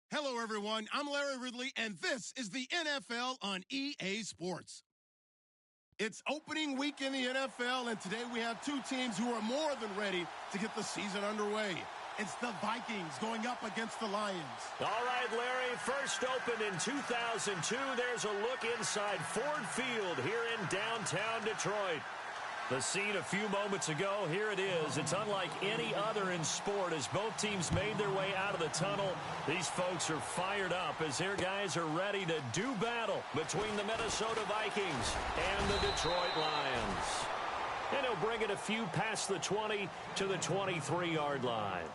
Hello, everyone. I'm Larry Ridley, and this is the NFL on EA Sports. It's opening week in the NFL, and today we have two teams who are more than ready to get the season underway. It's the Vikings going up against the Lions. All right, Larry, first opened in 2002. There's a look inside Ford Field here in downtown Detroit. The scene a few moments ago, here it is. It's unlike any other in sport as both teams made their way out of the tunnel. These folks are fired up as their guys are ready to do battle between the Minnesota Vikings and the Detroit Lions. And he'll bring it a few past the 20 to the 23-yard line.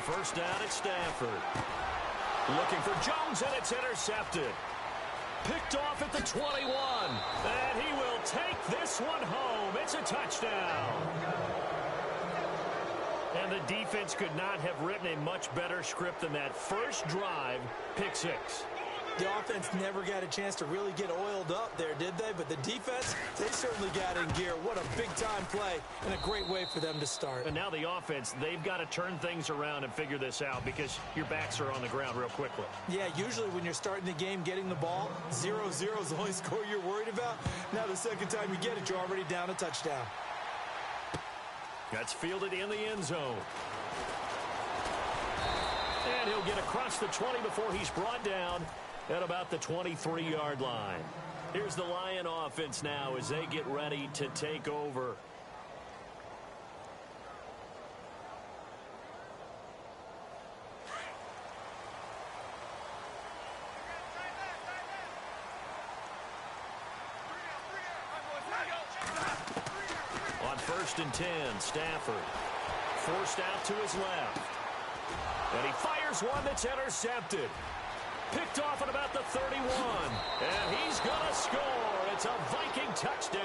First down at Stafford. Looking for Jones, and it's intercepted. Picked off at the 21. And he will take this one home. It's a touchdown. And the defense could not have written a much better script than that. First drive, pick six. The offense never got a chance to really get oiled up there, did they? But the defense, they certainly got in gear. What a big-time play and a great way for them to start. And now the offense, they've got to turn things around and figure this out because your backs are on the ground real quickly. Yeah, usually when you're starting the game getting the ball, 0-0 is the only score you're worried about. Now the second time you get it, you're already down a touchdown. That's fielded in the end zone. And he'll get across the 20 before he's brought down at about the 23-yard line. Here's the Lion offense now as they get ready to take over. On 1st and 10, Stafford forced out to his left. And he fires one that's intercepted. Picked off at about the 31. And he's going to score. It's a Viking touchdown.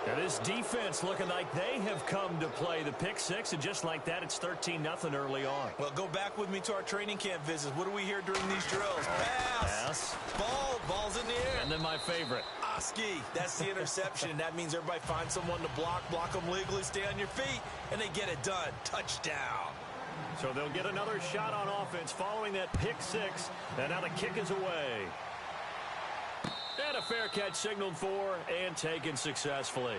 And this defense looking like they have come to play the pick six. And just like that, it's 13-0 early on. Well, go back with me to our training camp visits. What do we hear during these drills? Pass. Ball's in the air. And then my favorite. Oski. That's the interception. That means everybody finds someone to block them legally, stay on your feet, and they get it done. Touchdown. So they'll get another shot on offense following that pick six. And now the kick is away. And a fair catch signaled for and taken successfully.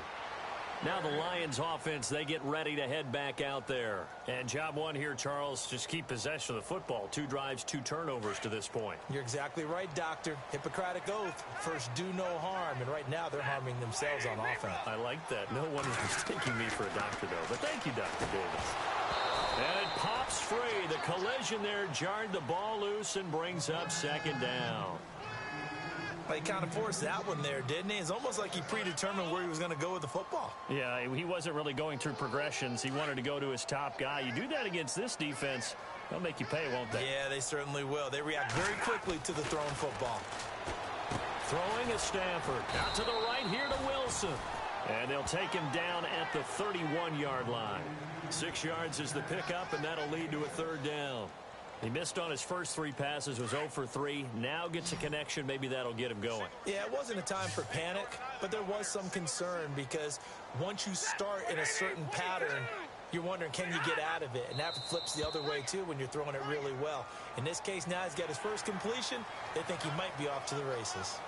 Now the Lions offense, they get ready to head back out there. And job one here, Charles, just keep possession of the football. 2 drives, 2 turnovers to this point. You're exactly right, Doctor. Hippocratic oath. First, do no harm. And right now, they're harming themselves on offense. I like that. No one is mistaking me for a doctor, though. But thank you, Dr. Davis. And it pops free. The collision there jarred the ball loose and brings up 2nd down. He kind of forced that one there, didn't he? It's almost like he predetermined where he was going to go with the football. Yeah, he wasn't really going through progressions. He wanted to go to his top guy. You do that against this defense, they'll make you pay, won't they? Yeah, they certainly will. They react very quickly to the thrown football. Throwing is Stafford. Out to the right here to Wilson. And they'll take him down at the 31-yard line. 6 yards is the pickup, and that'll lead to a 3rd down. He missed on his first 3 passes, was 0 for 3. Now gets a connection. Maybe that'll get him going. Yeah, it wasn't a time for panic, but there was some concern because once you start in a certain pattern, you're wondering, can you get out of it? And that flips the other way, too, when you're throwing it really well. In this case, now he's got his first completion. They think he might be off to the races.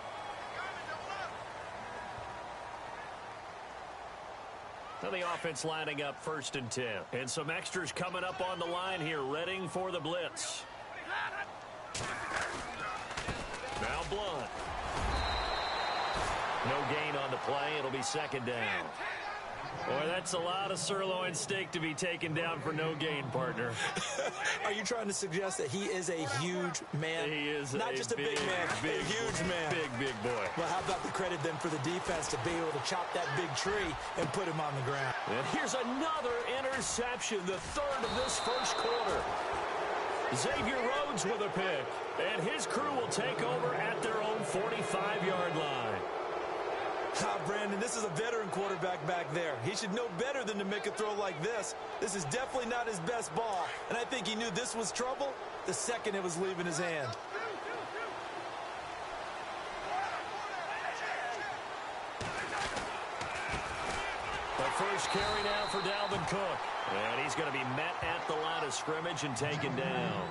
Now the offense lining up 1st and 10. And some extras coming up on the line here, readying for the blitz. Now Blunt. No gain on the play. It'll be 2nd down. Boy, that's a lot of sirloin steak to be taken down for no gain, partner. Are you trying to suggest that he is a huge man? He is not just a big man, a huge man. Big boy. Well, how about the credit then for the defense to be able to chop that big tree and put him on the ground? And here's another interception, the 3rd of this first quarter. Xavier Rhodes with a pick, and his crew will take over at their own 45-yard line. Brandon, this is a veteran quarterback back there. He should know better than to make a throw like this. This is definitely not his best ball, and I think he knew this was trouble the second it was leaving his hand. The first carry now for Dalvin Cook. And he's going to be met at the line of scrimmage and taken down.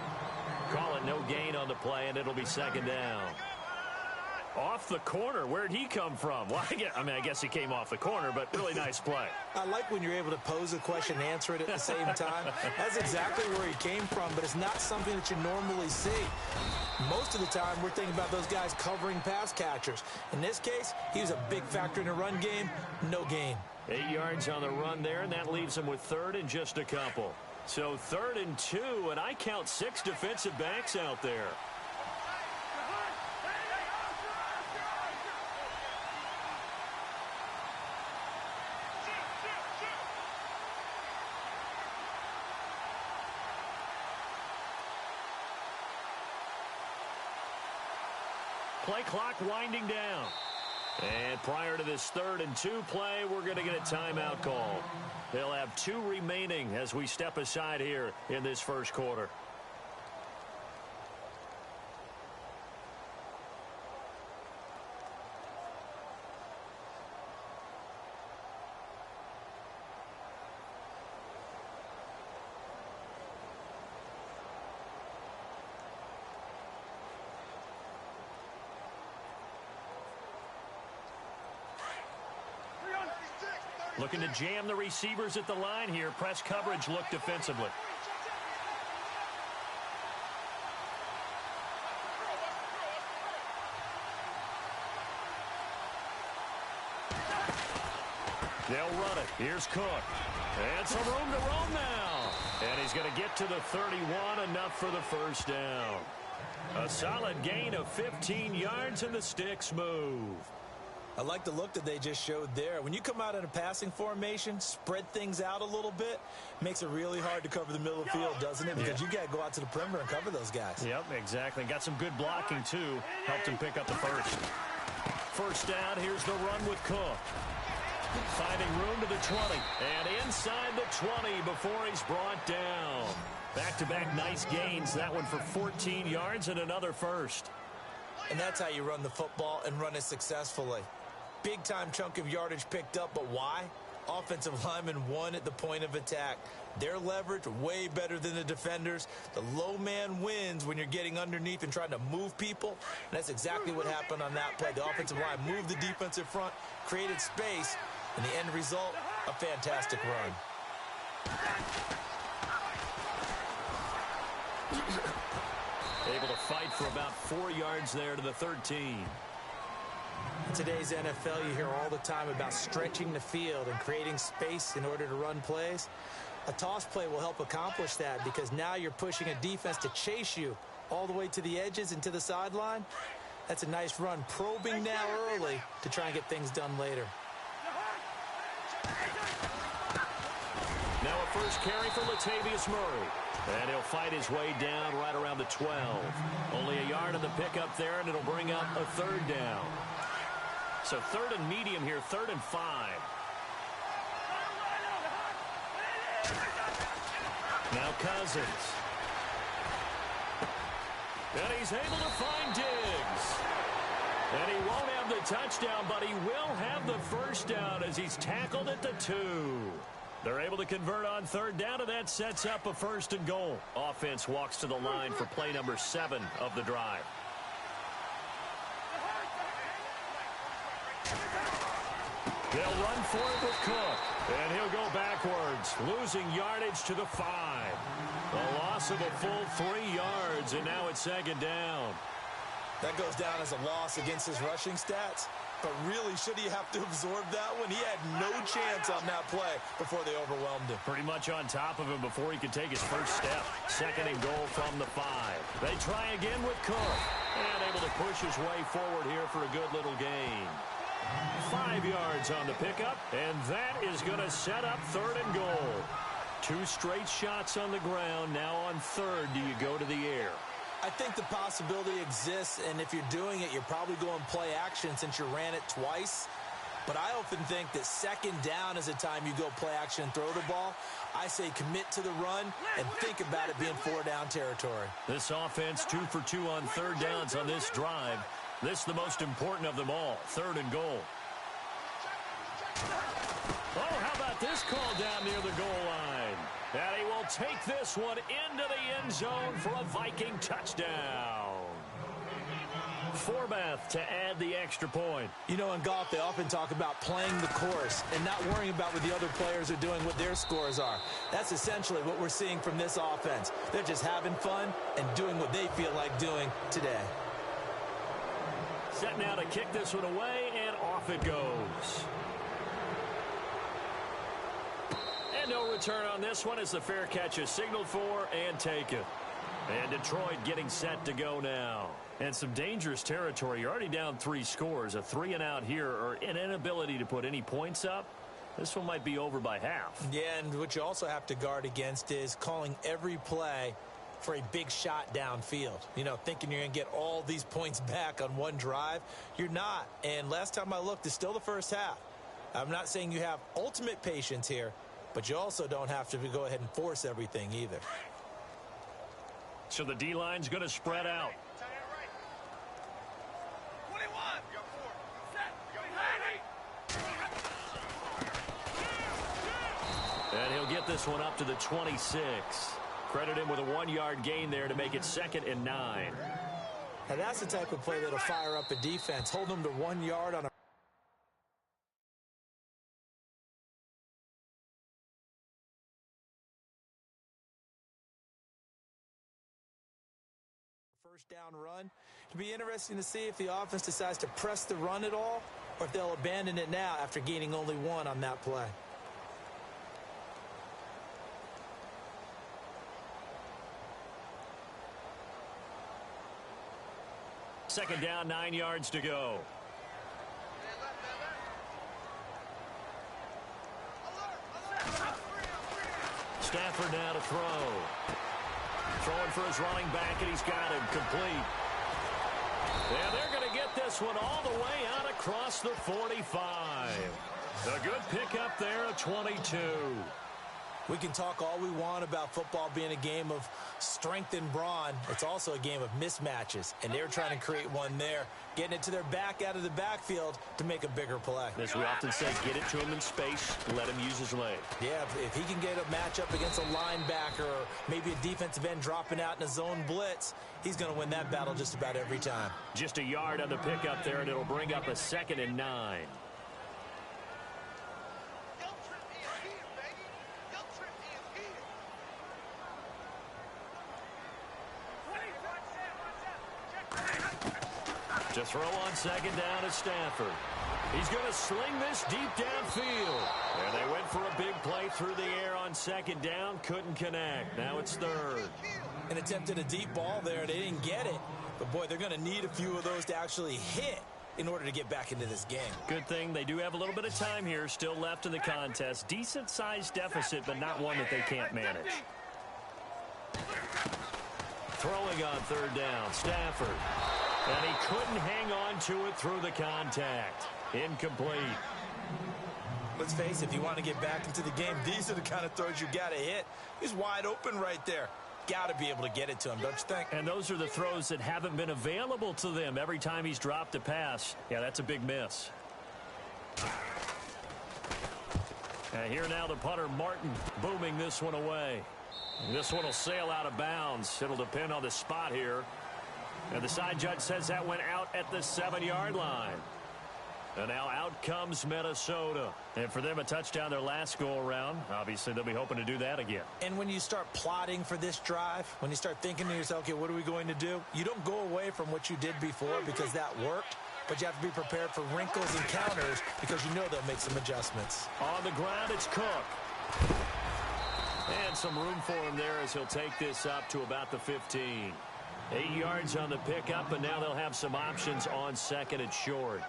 Call it no gain on the play, and it'll be second down. Off the corner. Where'd he come from? Well, I guess he came off the corner, but really nice play. I like when you're able to pose a question and answer it at the same time. That's exactly where he came from, but it's not something that you normally see. Most of the time, we're thinking about those guys covering pass catchers. In this case, he was a big factor in the run game. No gain. 8 yards on the run there, and that leaves him with third and just a couple. So 3rd and 2, and I count 6 defensive backs out there. Play clock winding down. And prior to this 3rd and 2 play, we're going to get a timeout call. They'll have 2 remaining as we step aside here in this first quarter. Looking to jam the receivers at the line here. Press coverage look defensively. They'll run it. Here's Cook. And some room to roam now. And he's going to get to the 31, enough for the first down. A solid gain of 15 yards, and the sticks move. I like the look that they just showed there. When you come out in a passing formation, spread things out a little bit, makes it really hard to cover the middle of the field, doesn't it? Because you got to go out to the perimeter and cover those guys. Yep, exactly. Got some good blocking, too. Helped him pick up the first. First down, here's the run with Cook. Finding room to the 20. And inside the 20 before he's brought down. Back-to-back nice gains. That one for 14 yards and another first. And that's how you run the football and run it successfully. Big-time chunk of yardage picked up, but why? Offensive linemen won at the point of attack. Their leverage way better than the defenders. The low man wins when you're getting underneath and trying to move people. And that's exactly what happened on that play. The offensive line moved the defensive front, created space, and the end result, a fantastic run. Able to fight for about 4 yards there to the 13. In today's NFL, you hear all the time about stretching the field and creating space in order to run plays. A toss play will help accomplish that because now you're pushing a defense to chase you all the way to the edges and to the sideline. That's a nice run, probing now early to try and get things done later. Now a first carry for Latavius Murray. And he'll fight his way down right around the 12. Only a yard on the pickup there, and it'll bring up a third down. So 3rd and medium here, 3rd and 5. Now Cousins. And he's able to find Diggs. And he won't have the touchdown, but he will have the first down as he's tackled at the 2. They're able to convert on 3rd down, and that sets up a 1st and goal. Offense walks to the line for play number 7 of the drive. They'll run for it with Cook, and he'll go backwards, losing yardage to the 5. A loss of a full 3 yards, and now it's 2nd down. That goes down as a loss against his rushing stats. But really, should he have to absorb that one? He had no chance on that play before they overwhelmed him. Pretty much on top of him before he could take his first step. 2nd and goal from the 5. They try again with Cook. And able to push his way forward here for a good little gain. 5 yards on the pickup, and that is going to set up 3rd and goal. 2 straight shots on the ground. Now on 3rd, do you go to the air? I think the possibility exists, and if you're doing it, you're probably going play action since you ran it twice. But I often think that second down is a time you go play action and throw the ball. I say commit to the run and think about it being 4-down territory. This offense 2 for 2 on third downs on this drive. This is the most important of them all, 3rd and goal. Oh, how about this call down near the goal line? And he will take this one into the end zone for a Viking touchdown. Forbath to add the extra point. You know, in golf, they often talk about playing the course and not worrying about what the other players are doing, what their scores are. That's essentially what we're seeing from this offense. They're just having fun and doing what they feel like doing today. Set now to kick this one away, and off it goes. And no return on this one as the fair catch is signaled for and taken. And Detroit getting set to go now. And some dangerous territory. You're already down 3 scores. A 3-and-out here, or an inability to put any points up. This one might be over by half. Yeah, and what you also have to guard against is calling every play for a big shot downfield. You know, thinking you're going to get all these points back on one drive. You're not. And last time I looked, it's still the first half. I'm not saying you have ultimate patience here, but you also don't have to go ahead and force everything either. So the D-line's going to spread out. And he'll get this one up to the 26. Credit him with a 1-yard gain there to make it 2nd and 9. Now that's the type of play that'll fire up a defense. Hold them to 1 yard on a first down run. It'll be interesting to see if the offense decides to press the run at all, or if they'll abandon it now after gaining only 1 on that play. Second down, 9 yards to go. Stafford now to throw. Throwing for his running back, and he's got him complete. And they're going to get this one all the way out across the 45. A good pickup there at 22. We can talk all we want about football being a game of strength and brawn. It's also a game of mismatches, and they're trying to create one there, getting it to their back out of the backfield to make a bigger play. As we often say, get it to him in space, let him use his leg. Yeah, if he can get a matchup against a linebacker or maybe a defensive end dropping out in a zone blitz, he's going to win that battle just about every time. Just a yard on the pickup there, and it'll bring up a 2nd and 9. To throw on 2nd down is Stafford. He's going to sling this deep downfield. And they went for a big play through the air on 2nd down. Couldn't connect. Now it's 3rd. And attempted a deep ball there. They didn't get it. But, boy, they're going to need a few of those to actually hit in order to get back into this game. Good thing they do have a little bit of time here still left in the contest. Decent-sized deficit, but not one that they can't manage. Throwing on 3rd down, Stafford. And he couldn't hang on to it through the contact. Incomplete. Let's face it, if you want to get back into the game, these are the kind of throws you got to hit. He's wide open right there. Got to be able to get it to him, don't you think? And those are the throws that haven't been available to them every time he's dropped a pass. Yeah, that's a big miss. And here now the punter, Martin, booming this one away. This one will sail out of bounds. It'll depend on the spot here. And the side judge says that went out at the 7-yard line. And now out comes Minnesota. And for them, a touchdown their last go-around. Obviously, they'll be hoping to do that again. And when you start plotting for this drive, when you start thinking to yourself, okay, what are we going to do? You don't go away from what you did before because that worked. But you have to be prepared for wrinkles and counters because you know they'll make some adjustments. On the ground, it's Cook. And some room for him there as he'll take this up to about the 15. 8 yards on the pickup, and now they'll have some options on 2nd and short.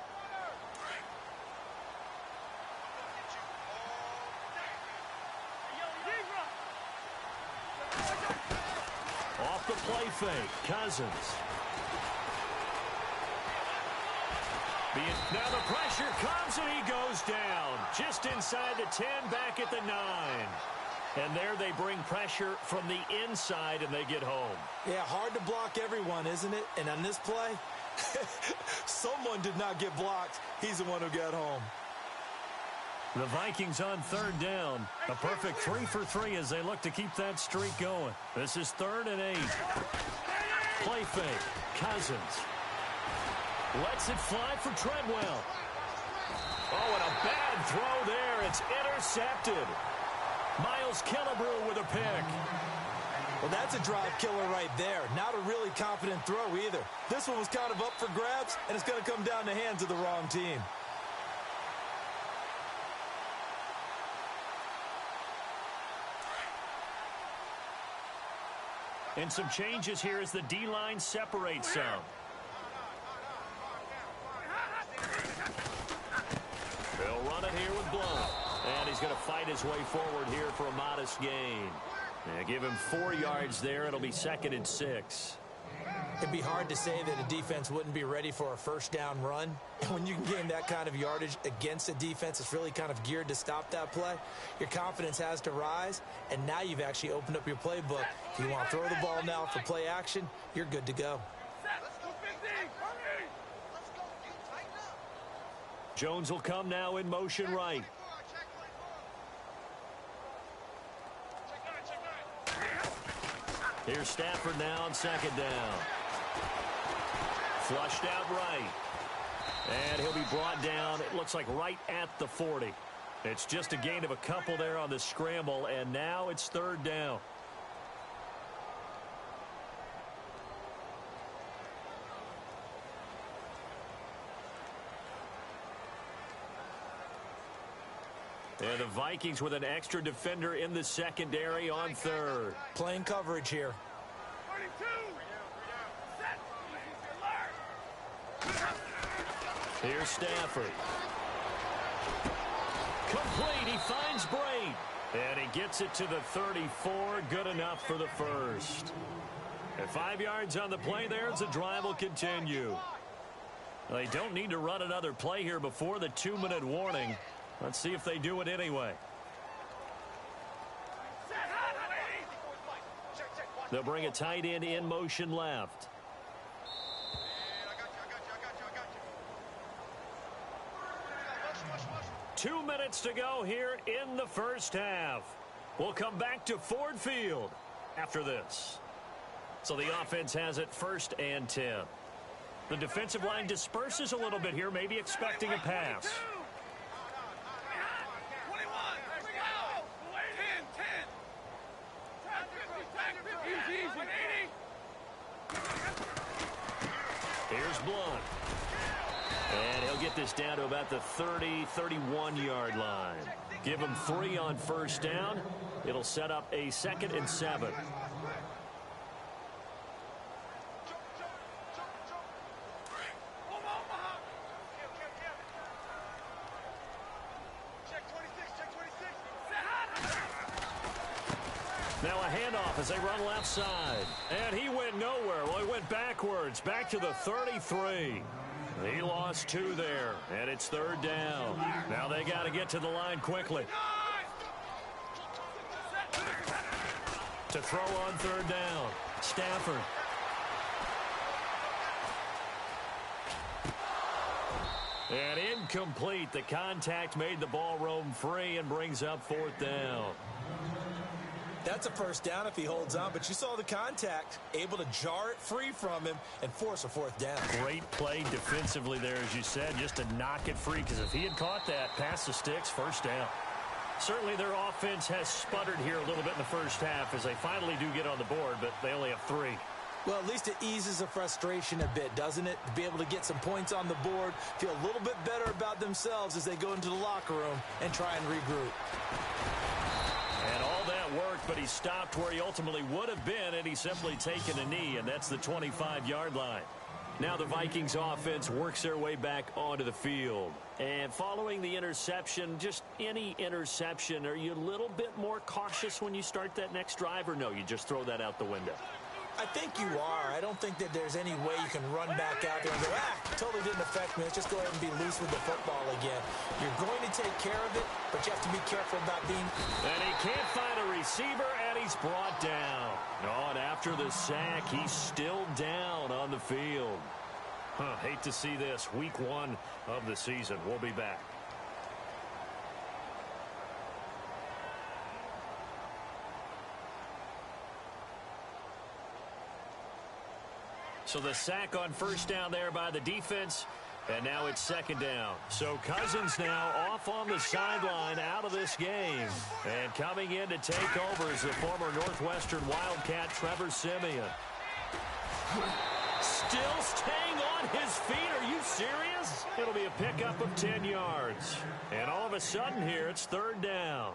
Off the play fake, Cousins. Now the pressure comes, and he goes down. Just inside the 10, back at the 9. And there they bring pressure from the inside, and they get home. Yeah, hard to block everyone, isn't it? And on this play, someone did not get blocked. He's the one who got home. The Vikings on third down. A perfect 3 for 3 as they look to keep that streak going. This is 3rd and 8. Play fake. Cousins lets it fly for Treadwell. Oh, and a bad throw there. It's intercepted. Miles Killebrew with a pick. Well, that's a drive killer right there. Not a really confident throw either. This one was kind of up for grabs, and it's going to come down the hands of the wrong team. And some changes here as the D-line separates some. They'll run it here with Blount. And he's going to fight his way forward here for a modest gain. Yeah, give him 4 yards there. It'll be 2nd and 6. It'd be hard to say that a defense wouldn't be ready for a first down run. And when you can gain that kind of yardage against a defense that's really kind of geared to stop that play, your confidence has to rise, and now you've actually opened up your playbook. If you want to throw the ball now for play action, you're good to go. Jones will come now in motion right. Here's Stafford now on 2nd down. Flushed out right. And he'll be brought down, it looks like right at the 40. It's just a gain of a couple there on the scramble, and now it's 3rd down. And the Vikings with an extra defender in the secondary on 3rd. Playing coverage here. Here's Stafford. Complete. He finds Braid. And he gets it to the 34. Good enough for the first. And 5 yards on the play there as the drive will continue. They don't need to run another play here before the 2-minute warning. Let's see if they do it anyway. They'll bring a tight end in motion left. Two minutes to go here in the first half. We'll come back to Ford Field after this. So the offense has it 1st and 10. The defensive line disperses a little bit here, maybe expecting a pass. Here's Blount. And he'll get this down to about the 30, 31-yard line. Give him 3 on 1st down. It'll set up a 2nd and 7. Now a handoff as they run left side. And he went nowhere. Well, he went backwards, back to the 33. He lost 2 there, and it's 3rd down. Now they got to get to the line quickly. To throw on 3rd down, Stafford. And incomplete. The contact made the ball roam free and brings up 4th down. That's a first down if he holds on, but you saw the contact, able to jar it free from him and force a 4th down. Great play defensively there, as you said, just to knock it free, because if he had caught that, past the sticks, 1st down. Certainly their offense has sputtered here a little bit in the first half as they finally do get on the board, but they only have 3. Well, at least it eases the frustration a bit, doesn't it? To be able to get some points on the board, feel a little bit better about themselves as they go into the locker room and try and regroup. And all that worked, but he stopped where he ultimately would have been, and he's simply taken a knee, and that's the 25-yard line. Now the Vikings offense works their way back onto the field. And following the interception, just any interception, are you a little bit more cautious when you start that next drive, or no, you just throw that out the window? I think you are. I don't think that there's any way you can run back out there and go, totally didn't affect me. Let's just go ahead and be loose with the football again. You're going to take care of it, but you have to be careful about being... And he can't find a receiver, and he's brought down. Oh, and after the sack, he's still down on the field. Hate to see this. Week 1 of the season. We'll be back. So the sack on first down there by the defense, and now it's second down. So Cousins now off on the sideline out of this game. And coming in to take over is the former Northwestern Wildcat, Trevor Siemian. Still staying on his feet. Are you serious? It'll be a pickup of 10 yards. And all of a sudden here, it's third down.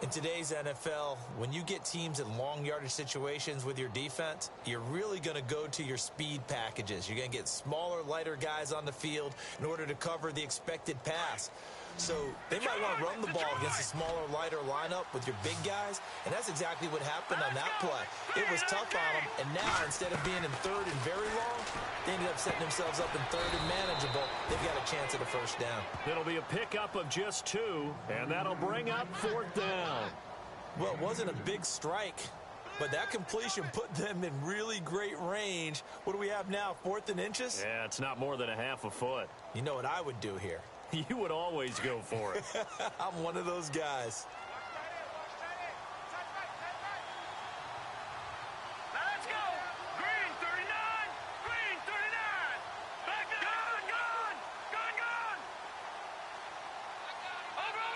In today's NFL, when you get teams in long yardage situations with your defense, you're really going to go to your speed packages. You're going to get smaller, lighter guys on the field in order to cover the expected pass. So they might want to run the ball against a smaller, lighter lineup with your big guys, and that's exactly what happened on that play. It was tough on them, and now instead of being in third and very long, they ended up setting themselves up in third and manageable. They've got a chance at a first down. It'll be a pickup of just 2, and that'll bring up fourth down. Well, it wasn't a big strike, but that completion put them in really great range. What do we have now, 4th and inches? Yeah, it's not more than a half a foot. You know what I would do here? You would always go for it. I'm one of those guys. Let's go. Green 39. Green 39. Back up. Gone. Over.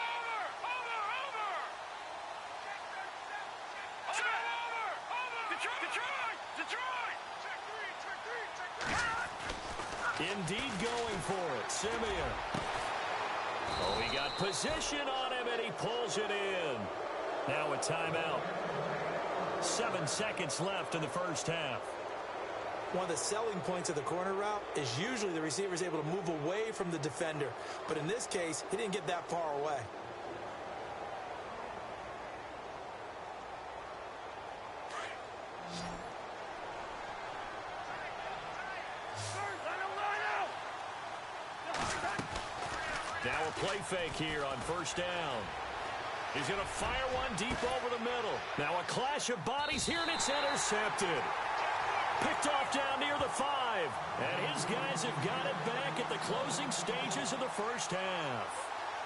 Detroit. Indeed going for it. Siemian. Oh, he got position on him, and he pulls it in. Now a timeout. 7 seconds left in the first half. One of the selling points of the corner route is usually the receiver is able to move away from the defender. But in this case, he didn't get that far away. Now a play fake here on first down. He's going to fire one deep over the middle. Now a clash of bodies here, and it's intercepted. Picked off down near the 5. And his guys have got it back at the closing stages of the first half.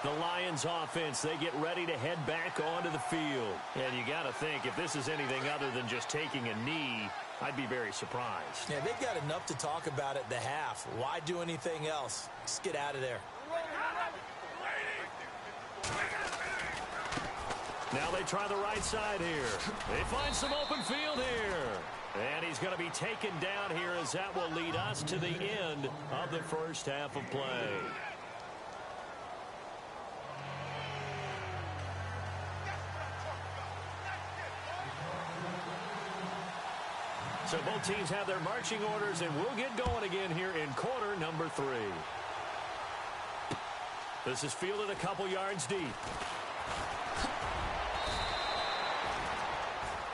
The Lions offense, they get ready to head back onto the field. And you got to think, if this is anything other than just taking a knee, I'd be very surprised. Yeah, they've got enough to talk about at the half. Why do anything else? Just get out of there. Now they try the right side here. They find some open field here. And he's going to be taken down here, as that will lead us to the end of the first half of play. So both teams have their marching orders, and we'll get going again here in quarter number 3. This is fielded a couple yards deep.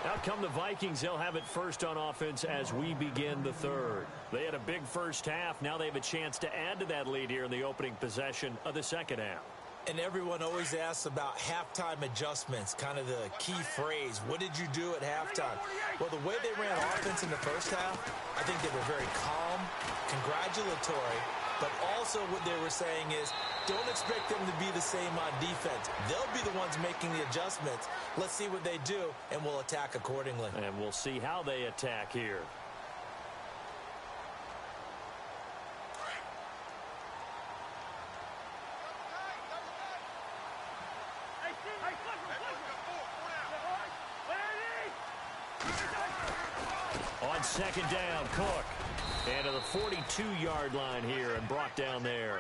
Out come the Vikings. They'll have it first on offense as we begin the third. They had a big first half. Now they have a chance to add to that lead here in the opening possession of the second half. And everyone always asks about halftime adjustments, kind of the key phrase. What did you do at halftime? Well, the way they ran offense in the first half, I think they were very calm, congratulatory, but also what they were saying is, don't expect them to be the same on defense. They'll be the ones making the adjustments. Let's see what they do, and we'll attack accordingly. And we'll see how they attack here. On second down, Cook. And to the 42-yard line here and brought down there.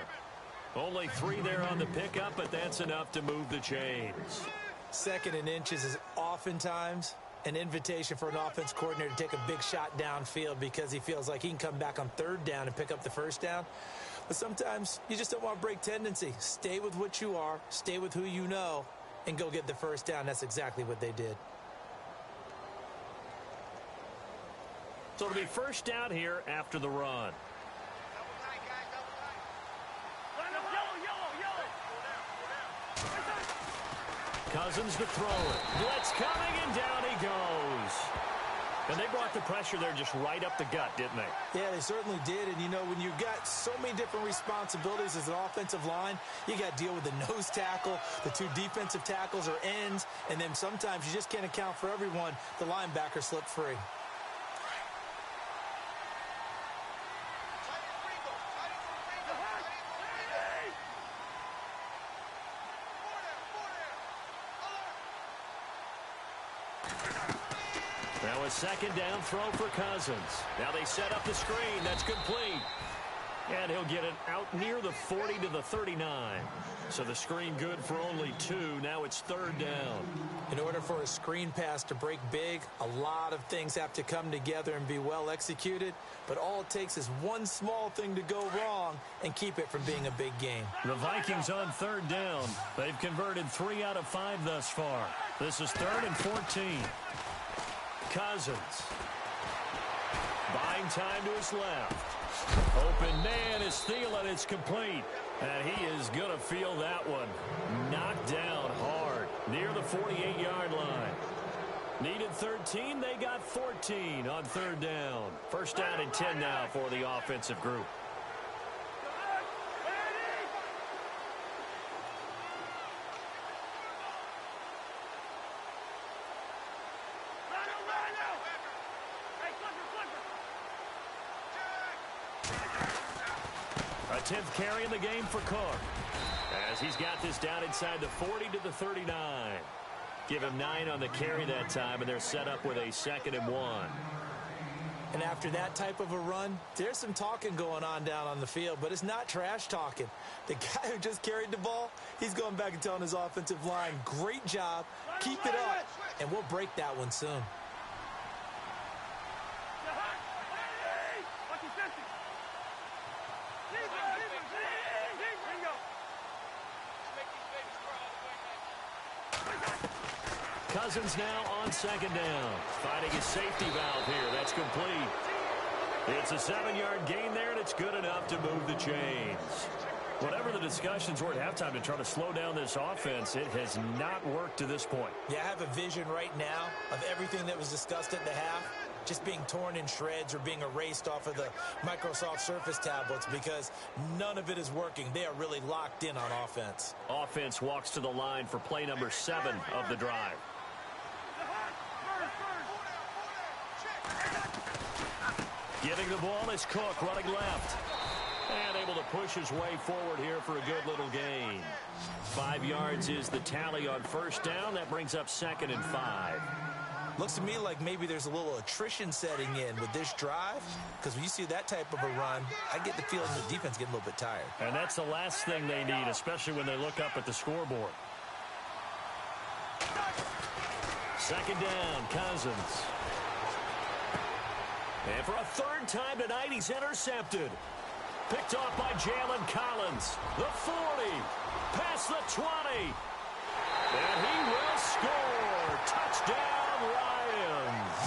Only 3 there on the pickup, but that's enough to move the chains. Second and inches is oftentimes an invitation for an offense coordinator to take a big shot downfield because he feels like he can come back on third down and pick up the first down. But sometimes you just don't want to break tendency. Stay with what you are, stay with who you know, and go get the first down. That's exactly what they did. So it'll be first down here after the run. Cousins to throw it. Blitz coming, and down he goes. And they brought the pressure there just right up the gut, didn't they? Yeah, they certainly did. And, you know, when you've got so many different responsibilities as an offensive line, you got to deal with the nose tackle, the two defensive tackles or ends, and then sometimes you just can't account for everyone. The linebacker slipped free. Now a second down throw for Cousins. Now they set up the screen. That's complete. And he'll get it out near the 40 to the 39. So the screen good for only 2. Now it's third down. In order for a screen pass to break big, a lot of things have to come together and be well executed. But all it takes is one small thing to go wrong and keep it from being a big game. The Vikings on third down. They've converted 3 out of 5 thus far. This is 3rd and 14. Cousins. Buying time to his left. Open man is Thielen. It's complete. And he is going to feel that one. Knocked down hard near the 48-yard line. Needed 13. They got 14 on third down. First down and 10 now for the offensive group. A 10th carry in the game for Cook, as he's got this down inside the 40 to the 39. Give him 9 on the carry that time, and they're set up with a 2nd and 1. And after that type of a run, there's some talking going on down on the field, but it's not trash talking. The guy who just carried the ball, he's going back and telling his offensive line, great job, keep it up, and we'll break that one soon. Cousins now on second down. Finding his safety valve here. That's complete. It's a 7-yard gain there, and it's good enough to move the chains. Whatever the discussions were at halftime to try to slow down this offense, it has not worked to this point. Yeah, I have a vision right now of everything that was discussed at the half just being torn in shreds or being erased off of the Microsoft Surface tablets because none of it is working. They are really locked in on offense. Offense walks to the line for play number 7 of the drive. Getting the ball is Cook running left. And able to push his way forward here for a good little gain. 5 yards is the tally on first down. That brings up 2nd and 5. Looks to me like maybe there's a little attrition setting in with this drive, because when you see that type of a run, I get the feeling the defense getting a little bit tired. And that's the last thing they need, especially when they look up at the scoreboard. Second down, Cousins. And for a 3rd time tonight, he's intercepted. Picked off by Jalen Collins. The 40, past the 20. And he will score. Touchdown, Lions.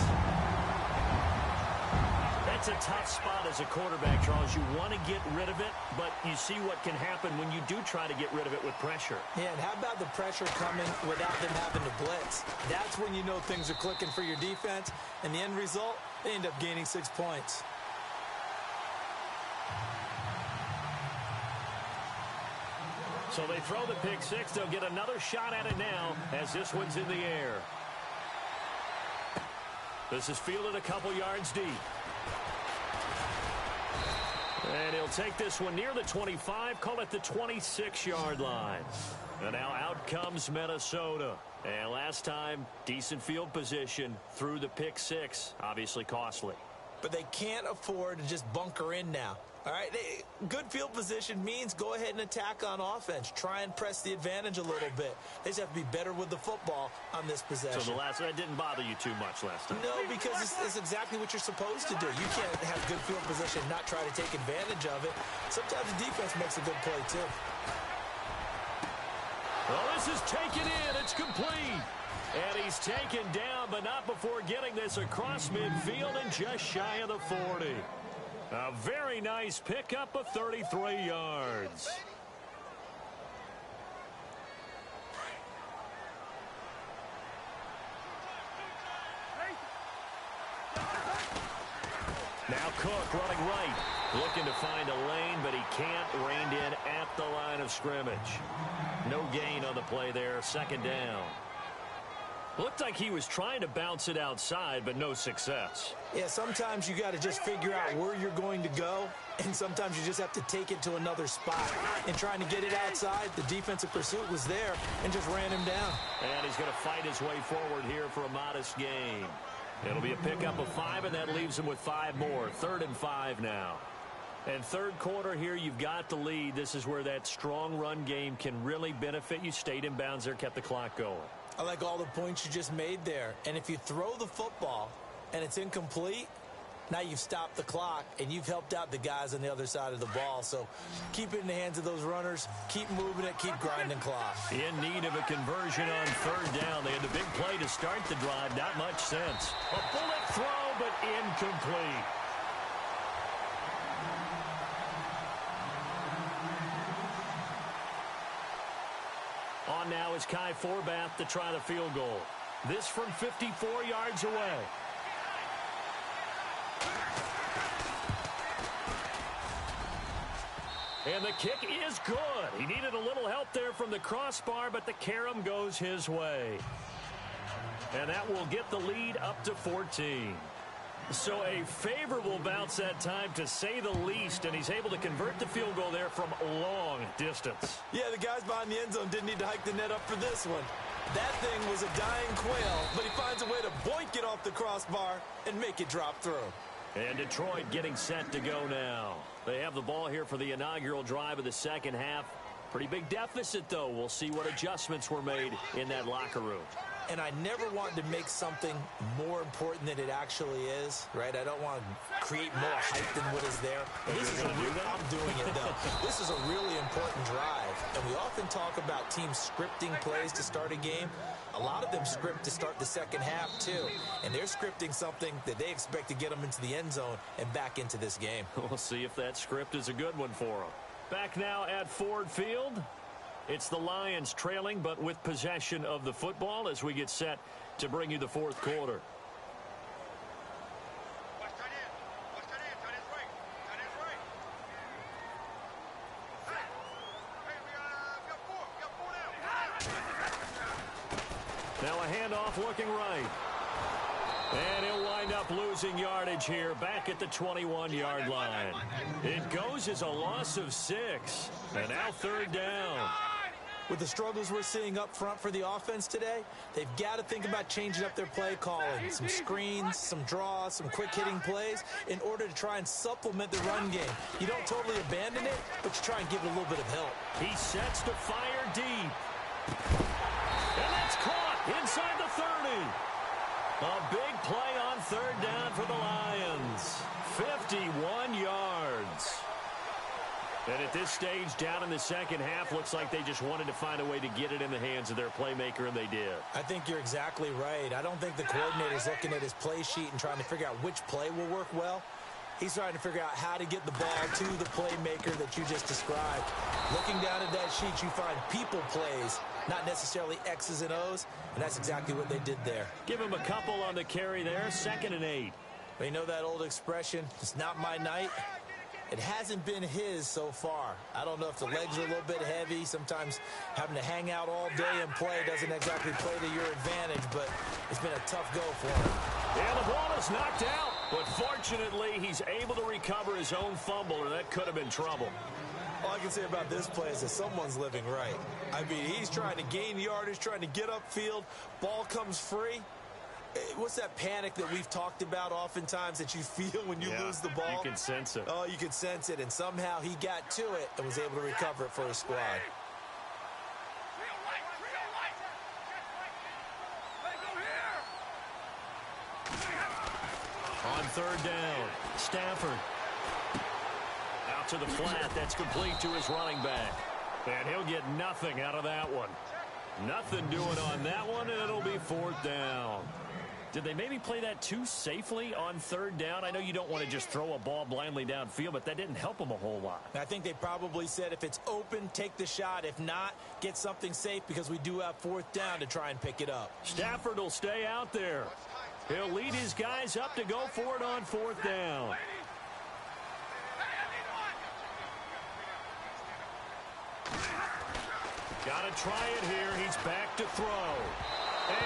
That's a tough spot as a quarterback, Charles. You want to get rid of it, but you see what can happen when you do try to get rid of it with pressure. Yeah, and how about the pressure coming without them having to blitz? That's when you know things are clicking for your defense, and the end result, they end up gaining 6 points. So they throw the pick six. They'll get another shot at it now as this one's in the air. This is fielded a couple yards deep. And he'll take this one near the 25, call it the 26-yard line. And now out comes Minnesota. And last time, decent field position through the pick six, obviously costly. But they can't afford to just bunker in now. All right, good field position means go ahead and attack on offense. Try and press the advantage a little bit. They just have to be better with the football on this possession. So that didn't bother you too much last time? No, because it's exactly what you're supposed to do. You can't have good field position and not try to take advantage of it. Sometimes the defense makes a good play, too. Well, this is taken in. It's complete. And he's taken down, but not before getting this across midfield and just shy of the 40. A very nice pickup of 33 yards. Now Cook running right, looking to find a lane, but he can't. Reined in at the line of scrimmage. No gain on the play there, second down. Looked like he was trying to bounce it outside, but no success. Yeah, sometimes you got to just figure out where you're going to go, and sometimes you just have to take it to another spot. And trying to get it outside, the defensive pursuit was there and just ran him down. And he's going to fight his way forward here for a modest gain. It'll be a pickup of 5, and that leaves him with 5 more. 3rd and 5 now. And third quarter here, you've got the lead. This is where that strong run game can really benefit you. Stayed in bounds there, kept the clock going. I like all the points you just made there. And if you throw the football and it's incomplete, now you've stopped the clock and you've helped out the guys on the other side of the ball. So keep it in the hands of those runners. Keep moving it. Keep grinding clock. In need of a conversion on 3rd down. They had the big play to start the drive. Not much sense. A bullet throw, but incomplete. On now is Kai Forbath to try the field goal. This from 54 yards away. And the kick is good. He needed a little help there from the crossbar, but the carom goes his way. And that will get the lead up to 14. So a favorable bounce that time, to say the least, and he's able to convert the field goal there from long distance. Yeah, the guys behind the end zone didn't need to hike the net up for this one. That thing was a dying quail, but he finds a way to boink it off the crossbar and make it drop through. And Detroit getting set to go now. They have the ball here for the inaugural drive of the second half. Pretty big deficit, though. We'll see what adjustments were made in that locker room. And I never want to make something more important than it actually is, right? I don't want to create more hype than what is there. This is I'm doing it, though. This is a really important drive. And we often talk about teams scripting plays to start a game. A lot of them script to start the second half, too. And they're scripting something that they expect to get them into the end zone and back into this game. We'll see if that script is a good one for them. Back now at Ford Field. It's the Lions trailing, but with possession of the football as we get set to bring you the fourth quarter. Now a handoff looking right. And he'll wind up losing yardage here back at the 21-yard line. It goes as a loss of 6. And now 3rd down. With the struggles we're seeing up front for the offense today, they've got to think about changing up their play calling. Some screens, some draws, some quick-hitting plays in order to try and supplement the run game. You don't totally abandon it, but you try and give it a little bit of help. He sets to fire deep. And that's caught inside the 30. A big play on 3rd down for the Lions. 51 yards. And at this stage, down in the second half, looks like they just wanted to find a way to get it in the hands of their playmaker, and they did. I think you're exactly right. I don't think the coordinator's looking at his play sheet and trying to figure out which play will work well. He's trying to figure out how to get the ball to the playmaker that you just described. Looking down at that sheet, you find people plays, not necessarily X's and O's, and that's exactly what they did there. Give him a couple on the carry there, 2nd and 8. But you know that old expression, it's not my night? It hasn't been his so far. I don't know if the legs are a little bit heavy. Sometimes having to hang out all day and play doesn't exactly play to your advantage, but it's been a tough go for him. Yeah, the ball is knocked out, but fortunately he's able to recover his own fumble, or that could have been trouble. All I can say about this play is that someone's living right. I mean, he's trying to gain yardage, trying to get upfield. Ball comes free. What's that panic that we've talked about oftentimes that you feel when you lose the ball? You can sense it. Oh, you can sense it, and somehow he got to it and was able to recover it for his squad. On 3rd down, Stafford. Out to the flat. That's complete to his running back. And he'll get nothing out of that one. Nothing doing on that one, and it'll be 4th down. Did they maybe play that too safely on 3rd down? I know you don't want to just throw a ball blindly downfield, but that didn't help them a whole lot. I think they probably said if it's open, take the shot. If not, get something safe because we do have 4th down to try and pick it up. Stafford will stay out there. He'll lead his guys up to go for it on 4th down. Got to try it here. He's back to throw.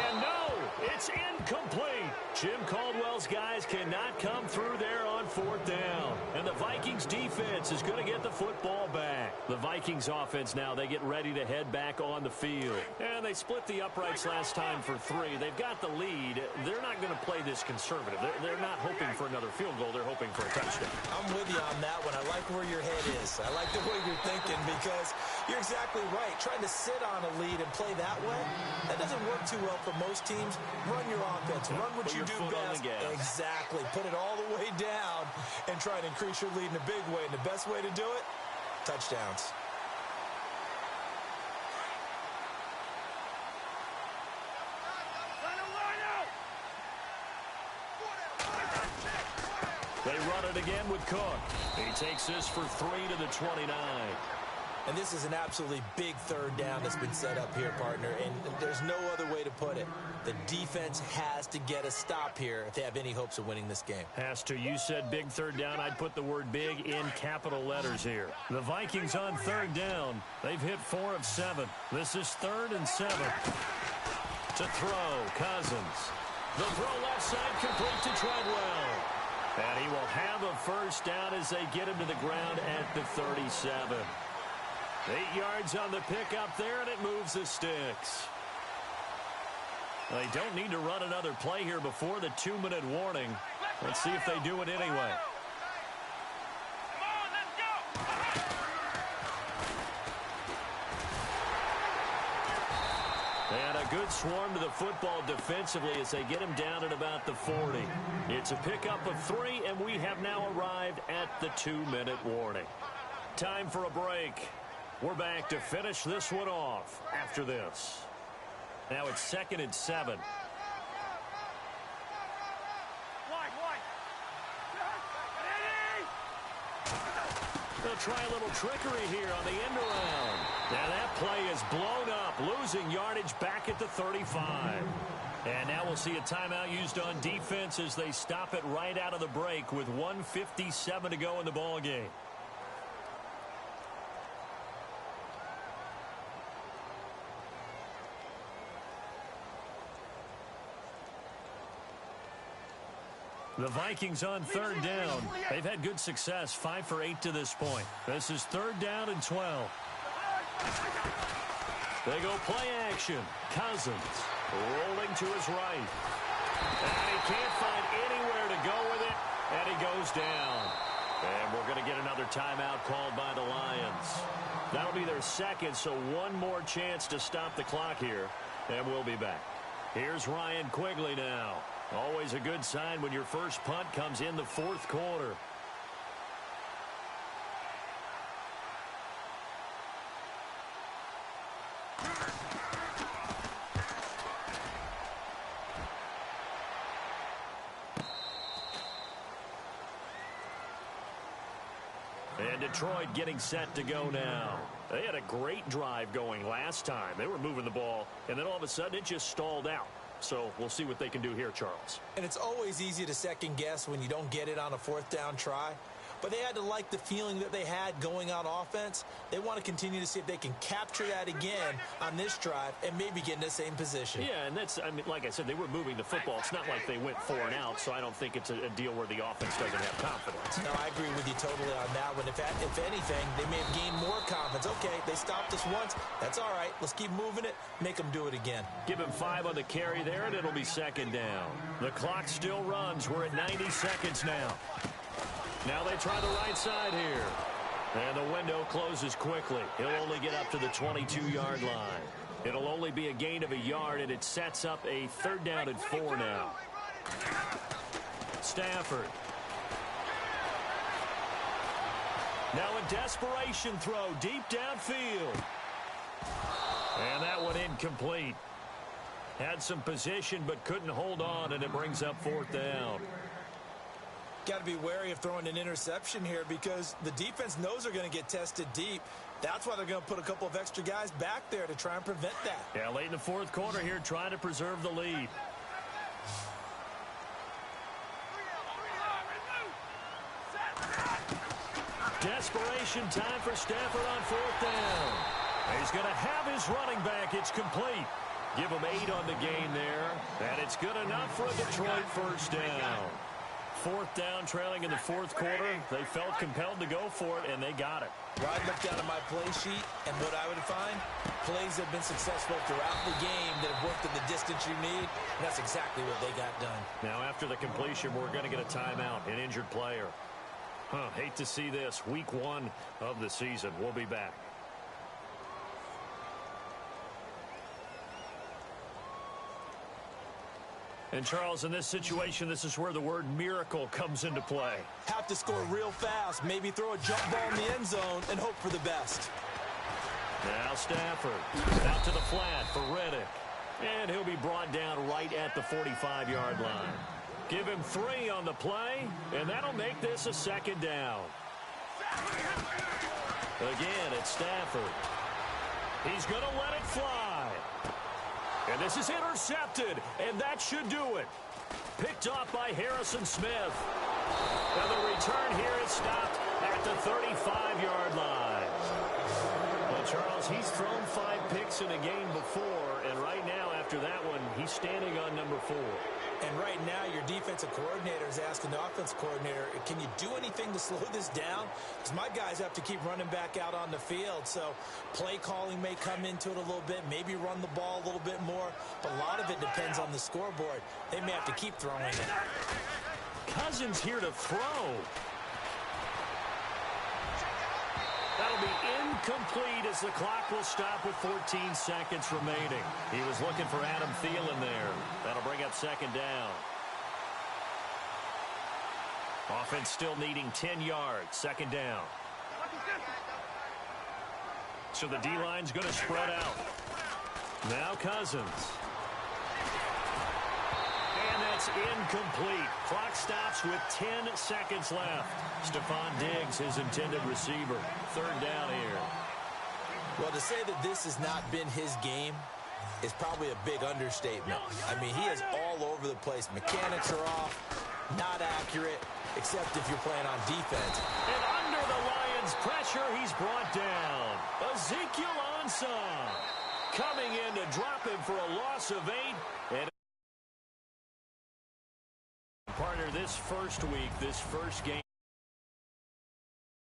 And no, it's incomplete. Jim Caldwell's guys cannot come through there on 4th down. And the Vikings defense is going to get the football back. The Vikings offense now, they get ready to head back on the field. And they split the uprights last time for 3. They've got the lead. They're not going to play this conservative. They're not hoping for another field goal. They're hoping for a touchdown. I'm with you on that one. I like where your head is. I like the way you're thinking because you're exactly right. Trying to sit on a lead and play that way, that doesn't work too well for most teams. Run your offense. Run what you do best. Exactly. Put it all the way down and try and increase your lead in a big way. And the best way to do it, touchdowns. They run it again with Cook. He takes this for 3 to the 29. And this is an absolutely big 3rd down that's been set up here, partner. And there's no other way to put it. The defense has to get a stop here if they have any hopes of winning this game. Has to. You said big 3rd down. I'd put the word big in capital letters here. The Vikings on 3rd down. They've hit 4 of 7. This is 3rd and 7. To throw, Cousins. The throw left side complete to Treadwell. And he will have a 1st down as they get him to the ground at the 37. 8 yards on the pickup there, and it moves the sticks. They don't need to run another play here before the 2-minute warning. Let's see if they do it anyway. Come on, let's go. And a good swarm to the football defensively as they get him down at about the 40. It's a pickup of 3, and we have now arrived at the 2-minute warning. Time for a break. We're back to finish this one off after this. Now it's 2nd and 7. They'll try a little trickery here on the end around. Now that play is blown up, losing yardage back at the 35. And now we'll see a timeout used on defense as they stop it right out of the break with 1:57 to go in the ball game. The Vikings on 3rd down. They've had good success, 5 for 8 to this point. This is 3rd down and 12. They go play action. Cousins rolling to his right. And he can't find anywhere to go with it, and he goes down. And we're going to get another timeout called by the Lions. That'll be their 2nd, so one more chance to stop the clock here, and we'll be back. Here's Ryan Quigley now. Always a good sign when your first punt comes in the 4th quarter. And Detroit getting set to go now. They had a great drive going last time. They were moving the ball, and then all of a sudden it just stalled out. So we'll see what they can do here, Charles. And it's always easy to second guess when you don't get it on a 4th down try. But they had to like the feeling that they had going on offense. They want to continue to see if they can capture that again on this drive and maybe get in the same position. Yeah, and that's, I mean, like I said, they were moving the football. It's not like they went 4 and out, so I don't think it's a deal where the offense doesn't have confidence. No, I agree with you totally on that one. If anything, they may have gained more confidence. Okay, they stopped us once. That's all right. Let's keep moving it. Make them do it again. Give him 5 on the carry there, and it'll be 2nd down. The clock still runs. We're at 90 seconds now. Now they try the right side here. And the window closes quickly. He'll only get up to the 22-yard line. It'll only be a gain of a yard, and it sets up a 3rd down and 4 now. Stafford. Now a desperation throw deep downfield. And that one incomplete. Had some position but couldn't hold on, and it brings up 4th down. Got to be wary of throwing an interception here because the defense knows they're going to get tested deep. That's why they're going to put a couple of extra guys back there to try and prevent that. Yeah, late in the 4th quarter here, trying to preserve the lead. Desperation time for Stafford on 4th down. He's going to have his running back. It's complete. Give him 8 on the game there, and it's good enough for a Detroit 1st down. 4th down, trailing in the 4th quarter. They felt compelled to go for it, and they got it. Well, I looked down at my play sheet, and what I would find, plays have been successful throughout the game that have worked at the distance you need, and that's exactly what they got done. Now, after the completion, we're going to get a timeout, an injured player. Hate to see this. Week 1 of the season. We'll be back. And, Charles, in this situation, this is where the word miracle comes into play. Have to score real fast, maybe throw a jump ball in the end zone and hope for the best. Now Stafford out to the flat for Reddick. And he'll be brought down right at the 45-yard line. Give him 3 on the play, and that'll make this a 2nd down. Again, it's Stafford. He's going to let it fly. And this is intercepted, and that should do it. Picked off by Harrison Smith. And the return here is stopped at the 35-yard line. Well, Charles, he's thrown 5 picks in a game before, and right now, after that one, he's standing on number 4. And right now, your defensive coordinator is asking the offensive coordinator, can you do anything to slow this down? Because my guys have to keep running back out on the field. So play calling may come into it a little bit, maybe run the ball a little bit more. But a lot of it depends on the scoreboard. They may have to keep throwing it. Cousins here to throw. That'll be incomplete as the clock will stop with 14 seconds remaining. He was looking for Adam Thielen there. That'll bring up 2nd down. Offense still needing 10 yards. 2nd down. So the D-line's going to spread out. Now Cousins. And that's incomplete. Clock stops with 10 seconds left. Stephon Diggs, his intended receiver. 3rd down here. Well, to say that this has not been his game is probably a big understatement. I mean, he is all over the place. Mechanics are off, not accurate, except if you're playing on defense. And under the Lions' pressure, he's brought down. Ezekiel Ansah coming in to drop him for a loss of 8. And partner, this first week, this first game.